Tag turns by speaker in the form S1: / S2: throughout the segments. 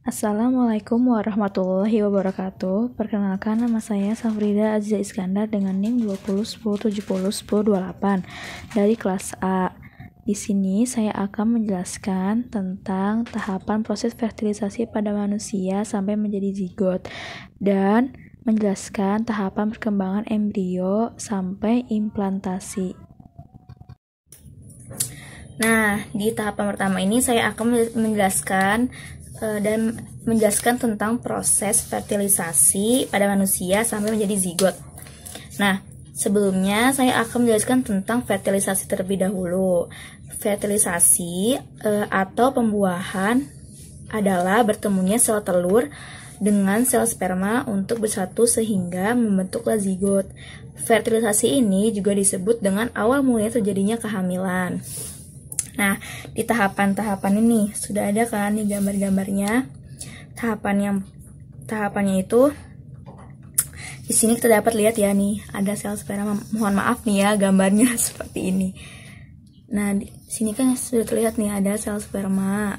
S1: Assalamualaikum warahmatullahi wabarakatuh. Perkenalkan, nama saya Safrida Aziza Iskandar dengan NIM 201010701028 dari kelas A. Di sini saya akan menjelaskan tentang tahapan proses fertilisasi pada manusia sampai menjadi zigot dan menjelaskan tahapan perkembangan embrio sampai implantasi. Nah, di tahapan pertama ini saya akan menjelaskan tentang proses fertilisasi pada manusia sampai menjadi zigot. Nah, sebelumnya saya akan menjelaskan tentang fertilisasi terlebih dahulu. Fertilisasi atau pembuahan adalah bertemunya sel telur dengan sel sperma untuk bersatu sehingga membentuklah zigot. Fertilisasi ini juga disebut dengan awal mulanya terjadinya kehamilan. Nah, di tahapan-tahapan ini sudah ada kan nih gambar-gambarnya. Tahapannya itu di sini kita dapat lihat ya nih, ada sel sperma. Mohon maaf nih ya gambarnya seperti ini. Nah, di sini kan sudah terlihat nih ada sel sperma.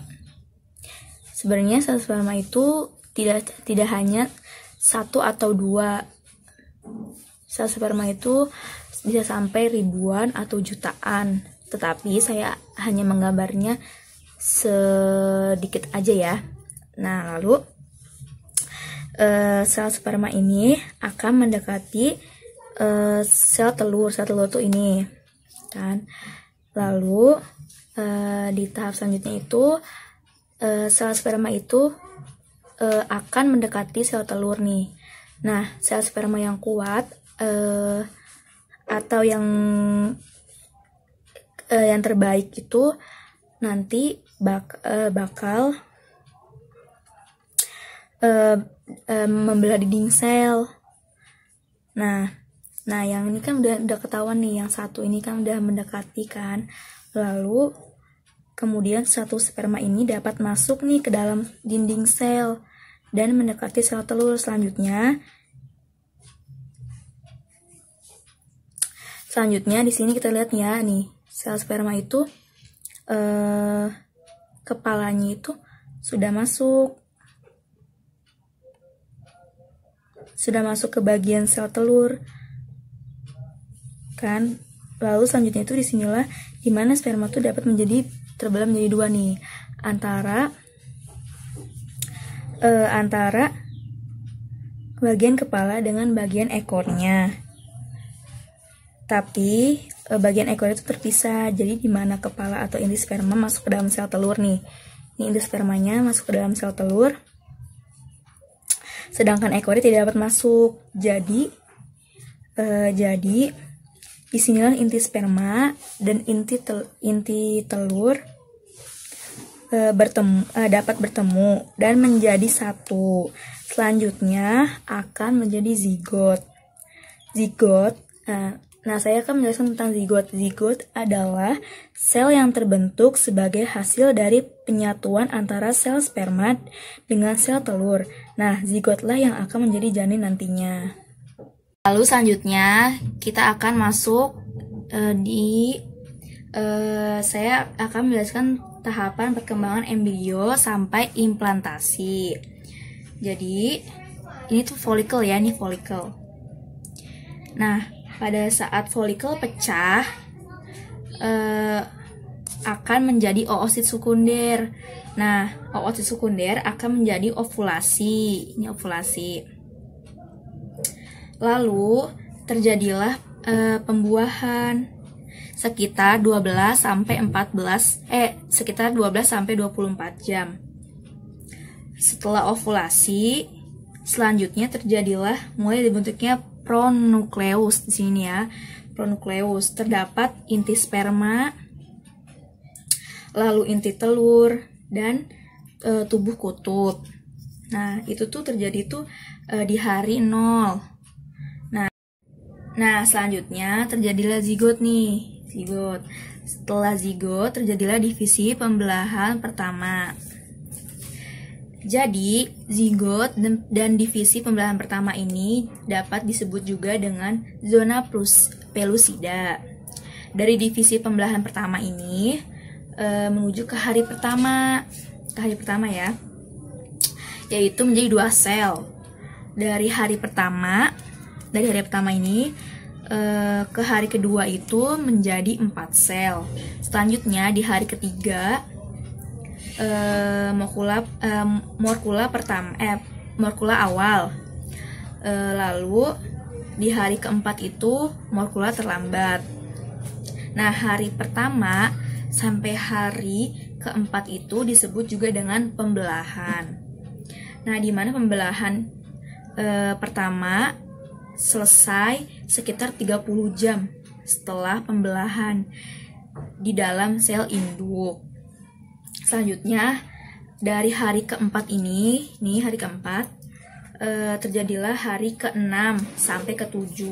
S1: Sebenarnya sel sperma itu tidak hanya satu atau dua. Sel sperma itu bisa sampai ribuan atau jutaan. Tetapi saya hanya menggambarnya sedikit aja ya. Nah, lalu sel sperma ini akan mendekati sel telur. Sel telur tuh ini kan. Lalu di tahap selanjutnya itu sel sperma itu akan mendekati sel telur nih. Nah, sel sperma yang kuat atau yang terbaik itu nanti bakal membelah dinding sel. Nah yang ini kan udah ketahuan nih, yang satu ini kan udah mendekati kan. Lalu kemudian satu sperma ini dapat masuk nih ke dalam dinding sel dan mendekati sel telur selanjutnya. Di sini kita lihat ya nih, sel sperma itu kepalanya itu sudah masuk ke bagian sel telur kan. Lalu selanjutnya itu disinilah dimana sperma itu dapat terbelah menjadi dua nih, antara bagian kepala dengan bagian ekornya. Tapi bagian ekor itu terpisah, jadi di mana kepala atau inti sperma masuk ke dalam sel telur nih. Ini inti spermanya masuk ke dalam sel telur, sedangkan ekornya tidak dapat masuk. Jadi disinilah inti sperma dan inti telur dapat bertemu dan menjadi satu. Selanjutnya akan menjadi zigot. Nah, saya akan menjelaskan tentang zigot. Zigot adalah sel yang terbentuk sebagai hasil dari penyatuan antara sel sperma dengan sel telur. Nah, zigotlah yang akan menjadi janin nantinya. Lalu selanjutnya kita akan masuk saya akan menjelaskan tahapan perkembangan embrio sampai implantasi. Jadi, ini tuh folikel ya, ini folikel. Nah, pada saat folikel pecah akan menjadi oosit sekunder. Nah, oosit sekunder akan menjadi ovulasi. Ini ovulasi. Lalu terjadilah pembuahan sekitar 12 sampai 24 jam. Setelah ovulasi, selanjutnya terjadilah mulai dibentuknya pronukleus. Di sini ya, pronukleus terdapat inti sperma, lalu inti telur dan tubuh kutub. Nah, itu tuh terjadi tuh di hari 0. Nah, selanjutnya terjadilah zigot nih. Setelah zigot terjadilah divisi pembelahan pertama. Jadi, zigot dan divisi pembelahan pertama ini dapat disebut juga dengan zona pelusida. Dari divisi pembelahan pertama ini menuju ke hari pertama ya. yaitu menjadi 2 sel. Dari hari pertama ini ke hari kedua itu menjadi 4 sel. Selanjutnya di hari ketiga morkula awal. Lalu di hari keempat itu morkula terlambat. Nah, hari pertama sampai hari keempat itu disebut juga dengan pembelahan. Nah, di mana pembelahan pertama selesai sekitar 30 jam setelah pembelahan di dalam sel induk. Selanjutnya dari hari keempat ini, hari keempat, terjadilah hari ke-6 sampai ke-7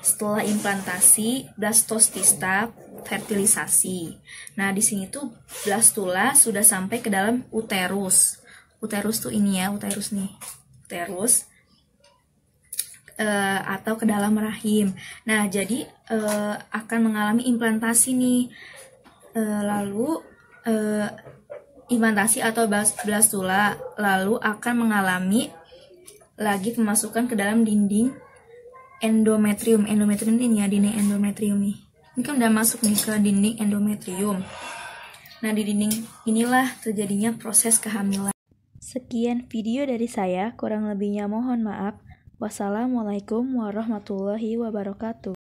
S1: setelah implantasi blastocista fertilisasi. Nah, di sini tuh blastula sudah sampai ke dalam uterus. Uterus tuh ini ya, uterus nih. Uterus atau ke dalam rahim. Nah, jadi akan mengalami implantasi nih. Lalu implantasi atau blastula lalu akan mengalami lagi pemasukan ke dalam dinding endometrium. Endometrium ini ya, dinding endometrium nih. Ini kan udah masuk nih ke dinding endometrium. Nah, di dinding inilah terjadinya proses kehamilan. Sekian video dari saya, kurang lebihnya mohon maaf. Wassalamualaikum warahmatullahi wabarakatuh.